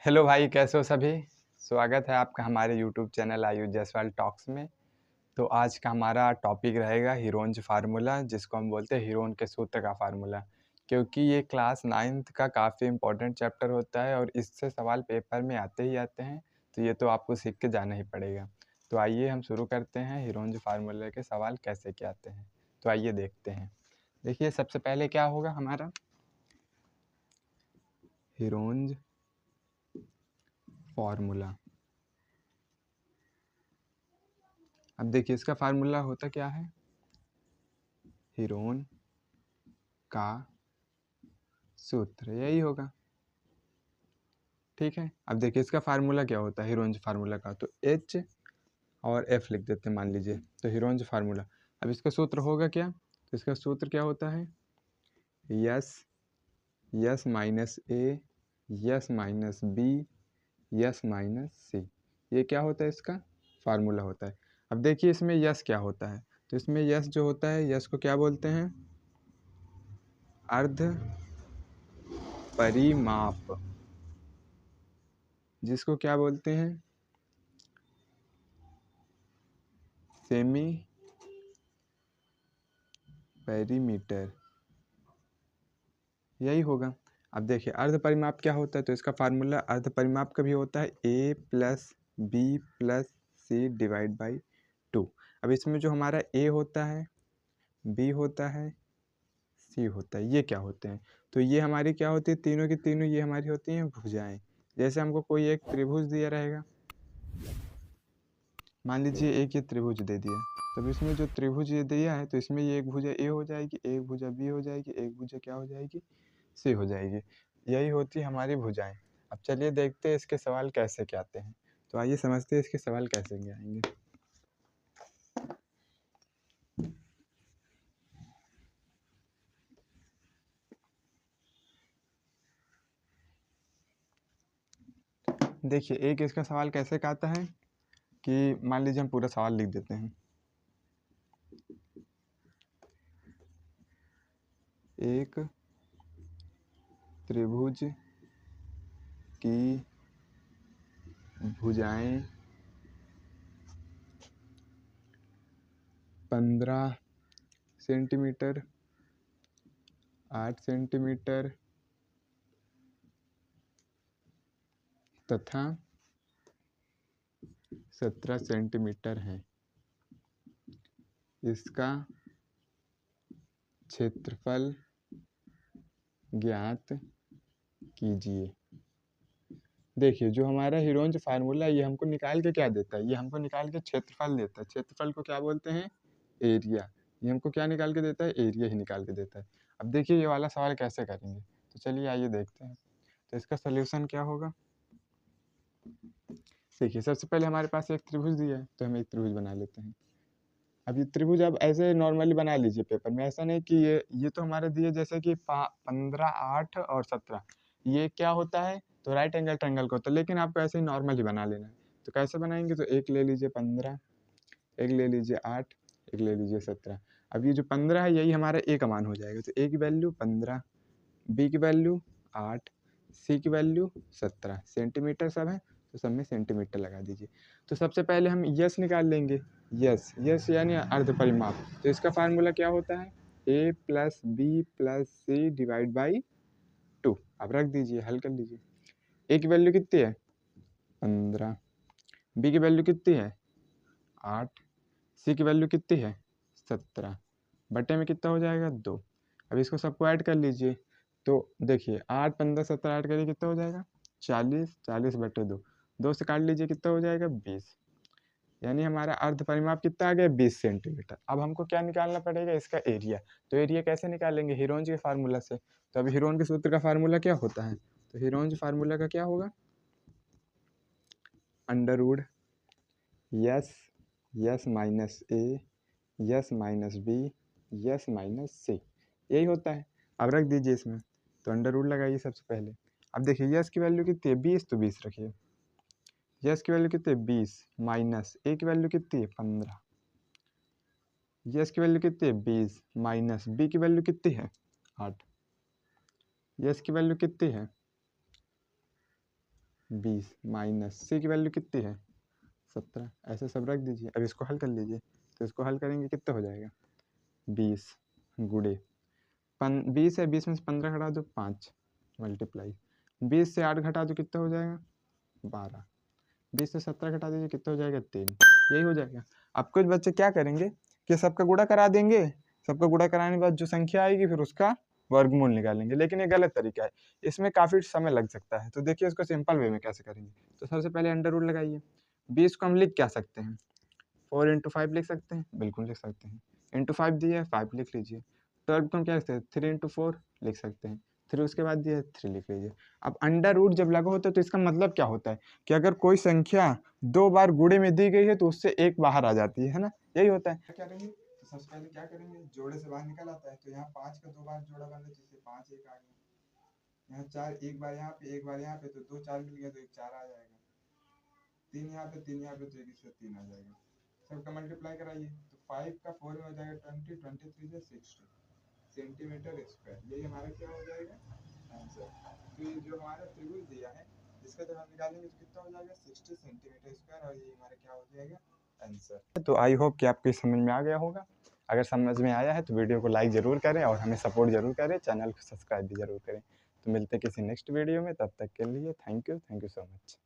Hello भाई, कैसे हो सभी? स्वागत है आपका हमारे YouTube channel Ayush Jaiswal talks में। तो आज का हमारा टॉपिक रहेगा हीरोन्स फार्मूला, जिसको हम बोलते हैं हीरोन के सूत्र का फार्मूला। क्योंकि ये क्लास 9th का काफ़ी इम्पोर्टेंट चैप्टर होता है और इससे सवाल पेपर में आते ही आते हैं, तो ये तो आपको सीख के जाना ही पड़ेगा। तो आइए हम शुरू करते हैं हीरोन्स फार्मूले के सवाल कैसे क्या आते हैं। तो आइए देखते हैं। देखिए, सबसे पहले क्या होगा हमारा हीरोन्स फार्मूला। अब देखिए, इसका फार्मूला होता क्या है, हीरोन का सूत्र यही होगा। ठीक है, अब देखिए इसका फार्मूला क्या होता है हीरोन्स फार्मूला का, तो एच और एफ लिख देते हैं मान लीजिए, तो हीरोन्स फार्मूला। अब इसका सूत्र होगा क्या, तो इसका सूत्र क्या होता है, S S minus A S minus B S minus C. ये क्या होता है, इसका फार्मूला होता है। अब देखिए इसमें यस क्या होता है, तो इसमें यस जो होता है, यस को क्या बोलते हैं, अर्ध परिमाप, जिसको क्या बोलते हैं, सेमी पेरीमीटर, यही होगा। अब देखिए अर्ध परिमाप क्या होता है, तो इसका फार्मूला अर्ध परिमाप का भी होता है A plus B plus C divide by 2। अब इसमें जो हमारा ए होता है, बी होता है, सी होता है, ये क्या होते हैं, तो ये हमारी क्या होती है, तीनों की तीनों ये हमारी होती हैं भुजाएं। जैसे हमको कोई एक त्रिभुज दिया रहेगा, मान लीजिए एक ये त्रिभुज दे दिया, तब इसमें जो त्रिभुज ये दिया है, तो इसमें ये एक भुजा ए हो जाएगी, एक भुजा बी हो जाएगी, एक भुजा क्या हो जाएगी, सी हो जाएगी। यही होती है हमारी भुजाएं। अब चलिए देखते हैं इसके सवाल कैसे क्या आते हैं। तो आइए समझते हैं इसके सवाल कैसे क्या आएंगे। देखिए एक इसका सवाल कैसे का आता है कि मान लीजिए हम पूरा सवाल लिख देते हैं, एक त्रिभुज की भुजाएं 15 सेंटीमीटर, 8 सेंटीमीटर तथा 17 सेंटीमीटर है। इसका क्षेत्रफल ज्ञात कीजिए। देखिए जो हमारा हीरोन्स फार्मूला, ये हमको निकाल के क्या देता है, ये हमको निकाल के क्षेत्रफल देता है। क्षेत्रफल को क्या बोलते हैं, एरिया। ये हमको क्या निकाल के देता है, एरिया ही निकाल के देता है। अब देखिए ये वाला सवाल कैसे करेंगे, तो चलिए आइए देखते हैं। तो इसका सलूशन क्या होगा, देखिए सबसे पहले हमारे पास एक त्रिभुज दिया है, तो हम एक त्रिभुज बना लेते हैं। अब ये त्रिभुज आप ऐसे नॉर्मली बना लीजिए पेपर में, ऐसा नहीं कि ये तो हमारे दिए जैसे कि 15, 8 और 17, ये क्या होता है, तो राइट एंगल ट्रायंगल का होता है, लेकिन आपको ऐसे ही नॉर्मल ही बना लेना है। तो कैसे बनाएंगे, तो एक ले लीजिए 15, एक ले लीजिए 8, एक ले लीजिए 17। अब ये जो 15 है यही हमारा ए का मान हो जाएगा, तो ए की वैल्यू 15, बी की वैल्यू 8, सी की वैल्यू 17, सेंटीमीटर सब है तो सब में सेंटीमीटर लगा दीजिए। तो सबसे पहले हम यस निकाल लेंगे, यस यस यानी अर्ध परिमाप। तो इसका फार्मूला क्या होता है, A plus B plus C divide by 2। अब रख दीजिए, हल कर लीजिए। ए की वैल्यू कितनी है, 15, बी की वैल्यू कितनी है, 8, सी की वैल्यू कितनी है, 17, बटे में कितना हो जाएगा, 2। अब इसको सबको ऐड कर लीजिए, तो देखिए 8, 15, 17 ऐड करिए कितना हो जाएगा, 40, 40 बटे 2, 2 से काट लीजिए कितना हो जाएगा, 20। यानी हमारा अर्ध परिमाप कितना आ गया, 20 सेंटीमीटर। अब हमको क्या निकालना पड़ेगा, इसका एरिया। तो एरिया कैसे निकालेंगे, हीरोन्स के फार्मूला से। तो अभी हीरोन के सूत्र का फार्मूला क्या होता है, तो हीरोन्स फार्मूला का क्या होगा, under root S S minus A S minus B S minus C, यही होता है। अब रख दीजिए इसमें, तो अंडर रूट लगाइए सबसे पहले। अब देखिए यस की वैल्यू कितनी है, 20, तो 20 रखिए। यस की वैल्यू कितनी है, 20, माइनस ए की वैल्यू कितनी है, 15, यस की वैल्यू कितनी है, 20, माइनस बी की वैल्यू कितनी है, 8, यस की वैल्यू कितनी है, 20 माइनस सी की वैल्यू कितनी है 17, ऐसे सब रख दीजिए। अब इसको हल कर लीजिए, तो इसको हल करेंगे कितना हो जाएगा 20 गुड़े 20 है, 20 में से 15 घटा दो 5 मल्टीप्लाई 20 से 8 घटा दो कितना हो जाएगा 12, 20 से 17 घटा दीजिए कितना हो जाएगा 3, यही हो जाएगा। अब कुछ बच्चे क्या करेंगे कि सबका गुणा करा देंगे, सबका गुणा कराने के बाद जो संख्या आएगी फिर उसका वर्गमूल निकालेंगे, लेकिन ये गलत तरीका है, इसमें काफ़ी समय लग सकता है। तो देखिए इसको सिंपल वे में कैसे करेंगे। तो सबसे पहले अंडर रूट लगाइए। 20 को हम लिख क्या सकते हैं 4 इंटू 5 लिख सकते हैं, बिल्कुल लिख सकते हैं। इंटू 5 दिया है 5 लिख लीजिए। 12 को हम क्या लिख सकते हैं 3 इंटू 4 लिख सकते हैं, 3 उसके बाद दिया है 3 लिख लीजिए। अब अंडर रूट जब लगा होता है तो इसका मतलब क्या होता है कि अगर कोई संख्या 2 बार गुणे में दी गई है तो उससे एक बाहर आ जाती है ना, यही होता है। क्या करेंगे तो सबसे पहले क्या करेंगे जोड़े से बाहर निकल आता है, तो यहाँ 5 का 2 बार जोड़ा बन रहा है जिससे 5 एक आ गया, यहाँ 4 एक बार यहाँ पे एक बार यहाँ पे, तो 2 4 मिल गया तो एक 4 आ जाएगा, 3 यहाँ पे 3 यहाँ पे तो एक इससे 3 आ जाएगा। सबका मल्टीप्लाई कराइए तो 5 का 4 में हो जाएगा 20, 23 से 60 सेंटीमीटर स्क्वायर, यही हमारा क्या हो जाएगा आंसर। तो ये जो हमारा त्रिभुज दिया है इसका जब हम निकालेंगे तो कितना हो जाएगा 60 सेंटीमीटर स्क्वायर, और ये हमारा क्या हो जाएगा आंसर। तो आई होप कि आपको समझ में आ गया होगा। अगर समझ में आया है तो वीडियो को लाइक ज़रूर करें और हमें सपोर्ट ज़रूर करें, चैनल को सब्सक्राइब भी ज़रूर करें। तो मिलते हैं किसी नेक्स्ट वीडियो में, तब तक के लिए थैंक यू सो मच।